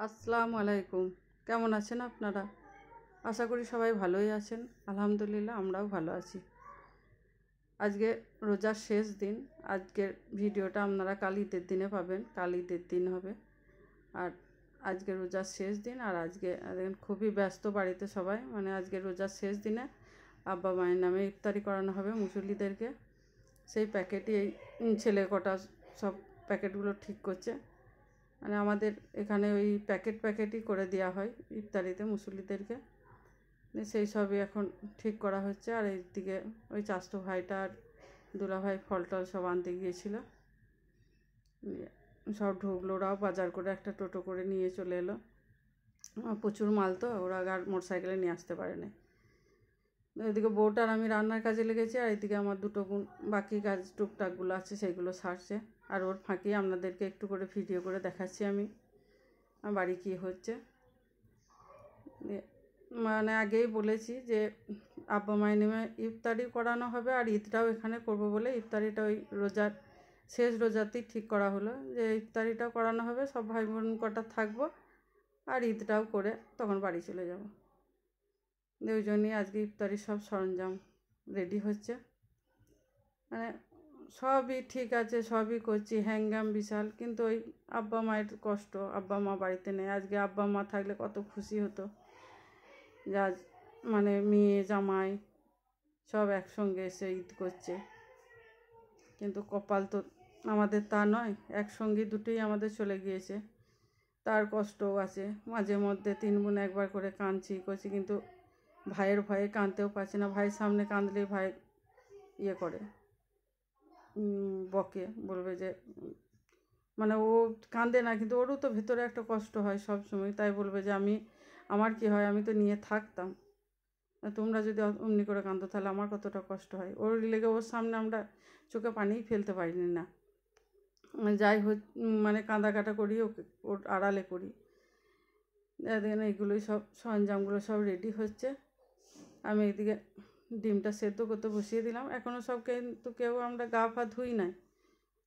আসসালামু আলাইকুম। কেমন আছেন আপনারা? আশা করি সবাই ভালোই আছেন। আলহামদুলিল্লাহ আমরাও ভালো আছি। আজকে রোজার শেষ দিন। আজকের ভিডিওটা আপনারা কাল ঈদের দিনে পাবেন। কাল ঈদের দিন হবে। আর আজকে রোজার শেষ দিন। আর আজকে খুবই ব্যস্ত বাড়িতে সবাই, মানে আজকে রোজার শেষ দিনে আব্বা মায়ের নামে ইফতারি করানো হবে মুসল্লিদেরকে। সেই প্যাকেটই এই ছেলে কটা সব প্যাকেটগুলো ঠিক করছে। মানে আমাদের এখানে ওই প্যাকেটই করে দেওয়া হয় ইফতারিতে মুসল্লিদেরকে। সেই সবই এখন ঠিক করা হচ্ছে। আর এইদিকে ওই চাচতো ভাইটা আর দুলাভাই ফল টল সব আনতে গিয়েছিল, সব ঢুকলো। ওরাও বাজার করে একটা টোটো করে নিয়ে চলে এলো। প্রচুর মাল তো, ওরা আর মোটরসাইকেলে নিয়ে আসতে পারে না। এদিকে বউটার আমি রান্নার কাজে লেগেছি, আর এদিকে আমার দুটো বোন বাকি কাজ টুকটাকগুলো আছে সেইগুলো সারছে। আর ওর ফাঁকি আপনাদেরকে একটু করে ভিডিও করে দেখাচ্ছি আমি বাড়ি কী হচ্ছে। মানে আগেই বলেছি যে আব্বা মায়ের নেমে ইফতারি করানো হবে, আর ঈদটাও এখানে করব বলে ইফতারিটা ওই রোজার শেষ রোজাতেই ঠিক করা হলো যে ইফতারিটাও করানো হবে। সব ভাই বোন কটা থাকবো, আর ঈদটাও করে তখন বাড়ি চলে যাব। ওই জন্যই আজকে ইফতারির সব সরঞ্জাম রেডি হচ্ছে। মানে সবই ঠিক আছে, সবই করছি, হ্যাঙ্গাম বিশাল। কিন্তু ওই আব্বা মায়ের কষ্ট, আব্বা মা বাড়িতে নেই। আজকে আব্বা মা থাকলে কত খুশি হতো, যা মানে মেয়ে জামাই সব একসঙ্গে এসে ঈদ করছে। কিন্তু কপাল তো আমাদের তা নয়, একসঙ্গে দুটোই আমাদের চলে গিয়েছে। তার কষ্টও আছে। মাঝে মধ্যে তিন বোন একবার করে কাঁদছি করছি, কিন্তু ভাইয়ের ভয়ে কাঁদতেও পারছি না। ভাইয়ের সামনে কাঁদলেই ভাই ইয়ে করে, বকে, বলবে যে মানে ও কাঁদে না, কিন্তু ওরও তো ভেতরে একটা কষ্ট হয় সব সময়। তাই বলবে যে আমার কি হয়, আমি তো নিয়ে থাকতাম, তোমরা যদি অমনি করে কাঁদো তাহলে আমার কতটা কষ্ট হয়। ওর লেগে ওর সামনে আমরা চোখে পানিই ফেলতে পারিনি না। যাই মানে কাঁদাকাটা করি, ওকে ওর আড়ালে করি। দেখেন এইগুলোই সব সরঞ্জামগুলো সব রেডি হচ্ছে। আমি এইদিকে ডিমটা সেদ্ধ করতে বসিয়ে দিলাম। এখনও সব কিন্তু কেউ আমরা গা পা ধুই নাই।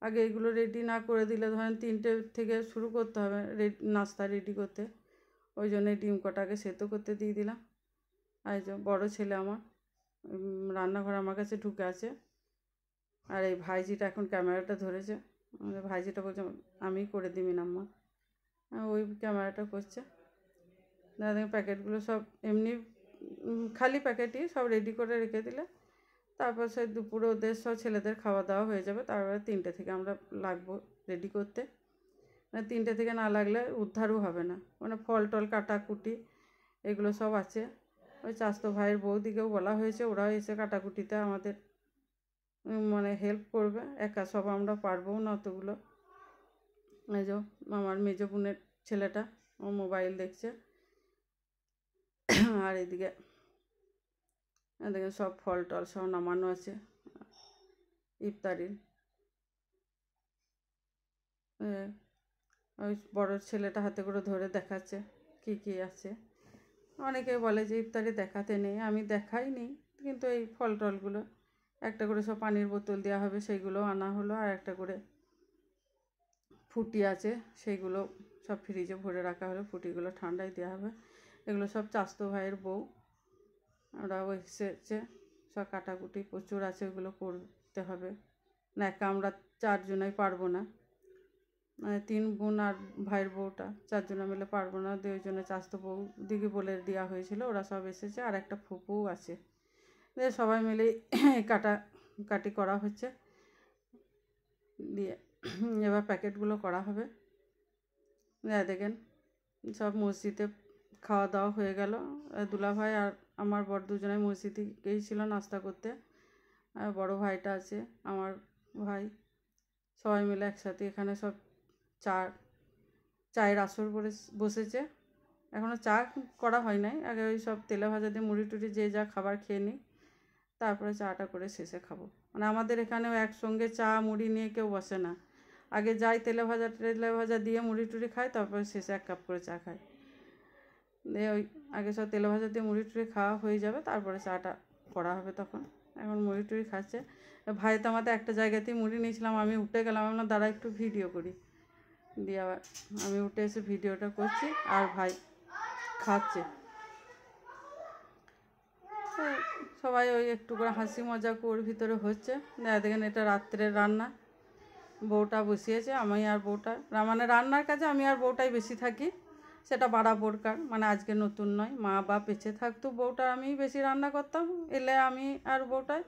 আগে এগুলো রেডি না করে দিলে ধরেন 3টে থেকে শুরু করতে হবে নাস্তা রেডি করতে। ওই জন্যে ডিম কটাকে সেদ্ধ করতে দিয়ে দিলাম। আর যে বড়ো ছেলে আমার রান্নাঘর আমার কাছে ঢুকে আছে, আর এই ভাইজিটা এখন ক্যামেরাটা ধরেছে। ভাইজিটা বলছে আমি করে দিবি না মা, ওই ক্যামেরাটা করছে। দাদা প্যাকেটগুলো সব এমনি খালি প্যাকেটই সব রেডি করে রেখে দিলে তারপর সেই দুপুরে ওদের সব ছেলেদের খাওয়া দাওয়া হয়ে যাবে। তারপরে 3টে থেকে আমরা লাগবো রেডি করতে। মানে 3টে থেকে না লাগলে উদ্ধারও হবে না। মানে ফল টল কাটাকুটি এগুলো সব আছে। ওই চাচতো ভাইয়ের বৌদিকেও বলা হয়েছে, ওরাও এসে কাটাকুটিতে আমাদের মানে হেল্প করবে। একা সব আমরা পারবও না অতগুলো। এই যে আমার মেজো বোনের ছেলেটা ও মোবাইল দেখছে। আর এদিকে সব ফল টল সব নামানো আছে ইফতারির। ওই বড় ছেলেটা হাতে করে ধরে দেখাচ্ছে কি কি আছে। অনেকে বলে যে ইফতারি দেখাতে নেই, আমি দেখাই নি, কিন্তু এই ফল টলগুলো একটা করে সব পানির বোতল দেওয়া হবে, সেইগুলো আনা হলো। আর একটা করে ফুটি আছে, সেইগুলো সব ফ্রিজে ভরে রাখা হলো। ফুটিগুলো ঠান্ডায় দেওয়া হবে। এগুলো সব চাচতো ভাইয়ের বউ, ওরাও এসেছে। সব কাটাকুটি প্রচুর আছে, ওগুলো করতে হবে না। একা আমরা 4 জনাই পারবো না, মানে 3 বোন আর ভাইয়ের বউটা 4 জনে মিলে পারবো না। 2 জনে চাচতো বউ দিদি বলে দেওয়া হয়েছিল, ওরা সব এসেছে। আর একটা ফুপুও আছে। সবাই মিলে কাটাকাটি করা হচ্ছে। দিয়ে এবার প্যাকেটগুলো করা হবে। দেখেন সব মসজিদে খাওয়া দাওয়া হয়ে গেল। দুলাভাই আর আমার বড় দুজনে মসজিদে গিয়েছিল নাস্তা করতে। আর বড় ভাইটা আছে আমার ভাই, সবাই মিলে একসাথে এখানে সব চায়ের আসর করে বসেছে। এখনও চা করা হয় নাই। আগে ওই সব তেলে ভাজা দিয়ে মুড়ি টুড়ি যে যা খাবার খেয়ে নিই, তারপরে চাটা করে শেষে খাবো। মানে আমাদের এখানেও একসঙ্গে চা মুড়ি নিয়ে কেউ বসে না। আগে যাই তেলে ভাজা দিয়ে মুড়ি টুড়ি খায়, তারপরে শেষে 1 কাপ করে চা খায়। দিয়ে ওই আগে সব তেলে ভাজা দিয়ে মুড়ি টুড়ি খাওয়া হয়ে যাবে, তারপরে চাটা করা হবে তখন। এখন মুড়ি টুড়ি খাচ্ছে। ভাই তো আমাদের একটা জায়গাতেই মুড়ি নিয়েছিলাম, আমি উঠে গেলাম, আমরা দাঁড়া একটু ভিডিও করি। দিয়ে আবার আমি উঠে এসে ভিডিওটা করছি আর ভাই খাচ্ছে। সবাই ওই একটু করে হাসি মজা ওর ভিতরে হচ্ছে। দেখেন এটা রাত্রের রান্না, বউটা বসিয়েছে, আমি আর বউটা মানে রান্নার কাজে আমি আর বউটাই বেশি থাকি, সেটা বাড়াবোরকার, মানে আজকে নতুন নয়। মা বাপ বেঁচে থাকতো বউটা আমি বেশি রান্না করতাম, এলে আমি আর বউটাই।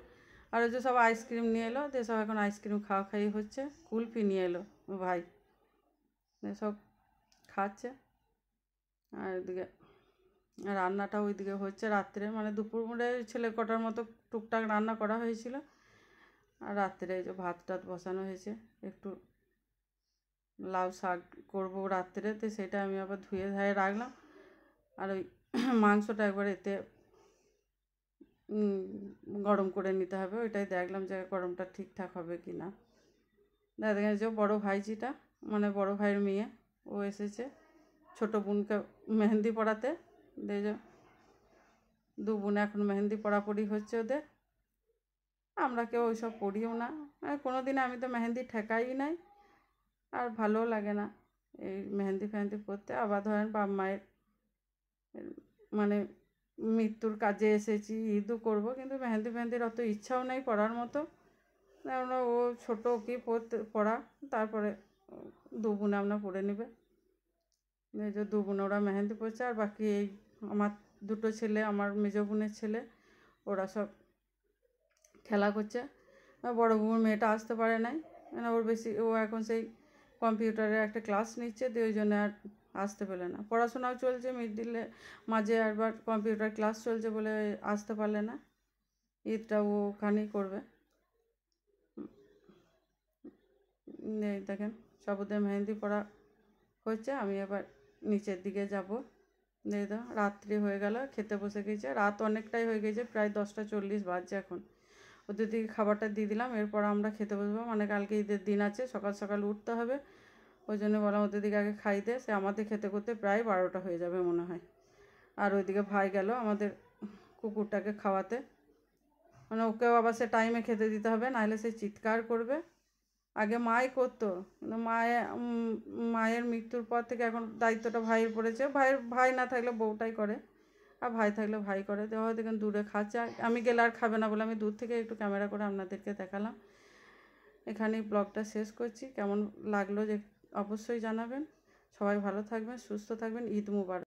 আর ওই যে সব আইসক্রিম নিয়ে এলো, যে সব এখন আইসক্রিম খাওয়া খাই হচ্ছে। কুলফি নিয়ে এলো ভাই, সব খাচ্ছে। আর এদিকে রান্নাটা ওইদিকে হচ্ছে রাত্রে, মানে দুপুরে ছেলে কটার মতো টুকটাক রান্না করা হয়েছিল। আর রাত্রে এই যে ভাত টাত বসানো হয়েছে, একটু লাউ শাক করবো রাত্রে, তো সেটা আমি আবার ধুয়ে ধায়ে রাখলাম। আর ওই মাংসটা একবার এতে গরম করে নিতে হবে, ওইটাই দেখলাম যে গরমটা ঠিকঠাক হবে কি না। দেখেন যে বড়ো ভাইজিটা, মানে বড়ো ভাইয়ের মেয়ে, ও এসেছে ছোটো বোনকে মেহেন্দি পড়াতে। দেখো দু বোনে এখন মেহেন্দি পড়াপড়ি হচ্ছে ওদের। আমরা কেউ ওইসব পড়িও না, কোনো দিন আমি তো মেহেন্দি ঠেকাই নাই, আর ভালোও লাগে না এই মেহেন্দি ফেহেন্দি পরতে। আবার ধরেন বাপ মায়ের মানে মৃত্যুর কাজে এসেছি, ঈদও করবো, কিন্তু মেহেন্দি ফেহেন্দির অত ইচ্ছাও নেই পড়ার মতো। আমরা ও ছোটো ওকে পড়া, তারপরে দু বোনে আমরা পড়ে নেবে। এই যে দু বোনে ওরা মেহেন্দি পড়ছে, আর বাকি এই আমার দুটো ছেলে, আমার মেজো বোনের ছেলে, ওরা সব খেলা করছে। বড়ো বোন মেয়েটা আসতে পারে নাই, মানে ওর বেশি, ও এখন সেই কম্পিউটারের একটা ক্লাস নিচ্ছে, দিয়ে ওই জন্য আর আসতে পেলে না। পড়াশোনাও চলছে, মিডিলে মাঝে একবার কম্পিউটার ক্লাস চলছে বলে আসতে পারলে না। ঈদটা ও ওখানেই করবে। এই দেখেন সব ওদের মেহেন্দি পড়া হচ্ছে, আমি এবার নিচের দিকে যাব। দিয়ে দাও রাত্রি হয়ে গেল, খেতে বসে গেছে, রাত অনেকটাই হয়ে গেছে, প্রায় 10টা 40 বাজছে এখন। ওদের দিকে খাবারটা দিয়ে দিলাম, এরপর আমরা খেতে বসবো, মানে কালকে ঈদের দিন আছে, সকাল সকাল উঠতে হবে। ওই জন্য বললাম ওদের দিকে আগে খাই দে, সে আমাদের খেতে করতে প্রায় 12টা হয়ে যাবে মনে হয়। আর ওইদিকে ভাই গেল আমাদের কুকুরটাকে খাওয়াতে, মানে ওকেও আবার সে টাইমে খেতে দিতে হবে, নাহলে সে চিৎকার করবে। আগে মাই করতো, কিন্তু মায়ের মৃত্যুর পর থেকে এখন দায়িত্বটা ভাইয়ের পড়েছে। ভাই না থাকলে বউটাই করে, আর ভাই থাকলে ভাই করে। তো হয়তো দেখেন দূরে খাচ্ছে, আমি গেলে আর খাবে না বলে আমি দূর থেকে একটু ক্যামেরা করে আপনাদেরকে দেখালাম। এখানেই ব্লগটা শেষ করছি। কেমন লাগলো যে অবশ্যই জানাবেন। সবাই ভালো থাকবেন, সুস্থ থাকবেন। ঈদ মুবারক।